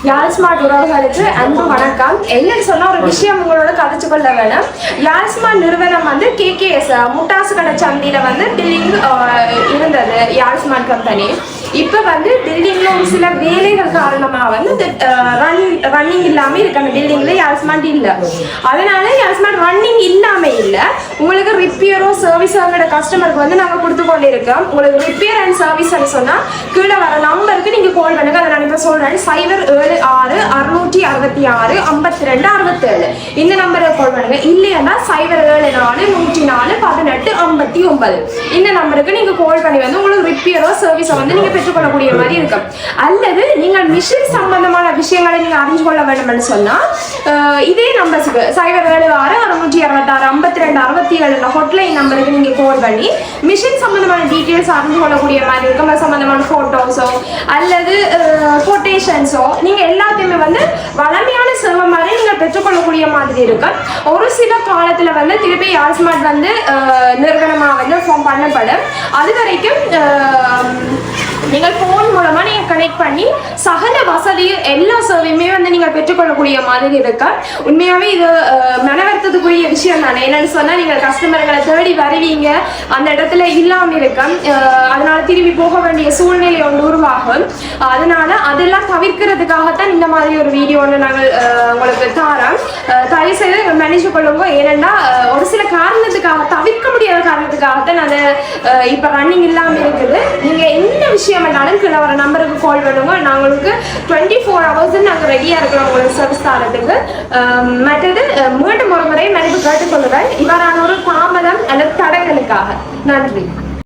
யாழ் smart உறவுகளுக்கு அன்பு வணக்கம். என்னன்னு சொன்னா ஒரு விஷயம் உங்களோட கதைச்சு கொள்ள வேணும். யாழ் ஸ்மார்ட் நிறுவனம் வந்து KKS முட்டாசு கடை சந்தியில வந்து பில்டிங் இருந்தது. யாழ் ஸ்மார்ட் கம்பெனி இப்ப வந்து பில்டிங்ல ஒரு சில வேலைகள் காரணமா வந்து ரன்னிங் இல்லாம இருக்கு. அந்த பில்டிங்ல யாழ் ஸ்மார்ட் இல்ல. அதனால யாழ் ஸ்மார்ட் ரன்னிங் இல்லாம இல்ல. உங்களுக்கு ரிப்பேரோ சர்வீஸ் அவங்களோட கஸ்டமருக்கு வந்து நாங்க கொடுத்து கொண்டு இருக்கோம். உங்களுக்கு ரிப்பேர் அண்ட் சர்வீஸ் சொன்னா கீழே வர நம்பருக்கு நீங்க கால் பண்ணுங்க. அதை நான் இப்ப சொல்றேன். 0766565267 இந்த நம்பருக்கு கால் பண்ணுங்க. இல்லையா 0741041859 இந்த நம்பருக்கு நீங்க கால் பண்ணி வந்து உங்களுக்கு ரிப்பேரோ சர்வீஸோ வந்து நீங்க பெற்றுக்கொள்ளக்கூடிய மாதிரி இருக்கும். அல்லது நீங்கள் மிஷின் சம்பந்தமான விஷயங்களை நீங்க அறிஞ்சு கொள்ள வேண்டும் சொன்னா இதே நம்பருக்கு 0766565267 ஹாட்லைன் நம்பருக்கு நீங்க கால் பண்ணி மிஷின் சம்பந்தமான டீடைல்ஸ் அறிஞ்சு கொள்ளக்கூடிய மாதிரி இருக்கும். சம்பந்தமான போட்டோஸோ அல்லது கொட்டேஷன்ஸோ நீங்க எல்லாத்தையுமே வந்து வளமையான சேவை மாதிரி நீங்க பெற்றுக்கொள்ளக்கூடிய மாதிரி இருக்கு. ஒரு சில காலத்துல வந்து திருப்பி யாழ் ஸ்மார்ட் வந்து நிறுவனமா வந்து ஃபார்ம் பண்ணப்படும். அது வரைக்கும் நீங்கள் போன் மூலமா நீங்க கனெக்ட் பண்ணி சகல வசதி எல்லா சேவையுமே வந்து நீங்க பெற்றுக்கொள்ளக்கூடிய மாதிரி இருக்கு. உண்மையாவே இது மனவர்த்தத்துக்குரிய விஷயம் தானே. என்னன்னு சொன்னா நீங்க கஸ்டமர்களை தேடி வருவீங்க, அந்த இடத்துல இல்லாம இருக்க, அதனால திரும்பி போக வேண்டிய சூழ்நிலை ஒன்று உருவாகும். அதனால அதெல்லாம் தவிர்க்கிறதுக்காகத்தான் இந்த மாதிரி ஒரு வீடியோ ஒன்று நாங்கள் உங்களுக்கு தாரோம். தயவு செய்து மேனேஜ் கொள்ளுங்க. ஏனென்னா ஒரு சில காரணத்துக்காக, தவிர்க்க முடியாத காரணத்துக்காகத்தான் அது இப்ப ரன்னிங் இல்லாம இருக்குது. நீங்க என்ன விஷயம் வேணாலும் கீழே வர நம்பருக்கு கால் பண்ணுங்க. நாங்களுக்கு 24 hours நாங்கள் ரெடியா இருக்கிறோம் உங்களுக்கு சர்வீஸ் தரத்துக்கு. மற்றது மீண்டும் ஒரு முறை மதிப்பு கேட்டுக்கொள்ளுங்கள். இவ்வாறான ஒரு தாமதம் அல்லது தடங்களுக்காக நன்றி.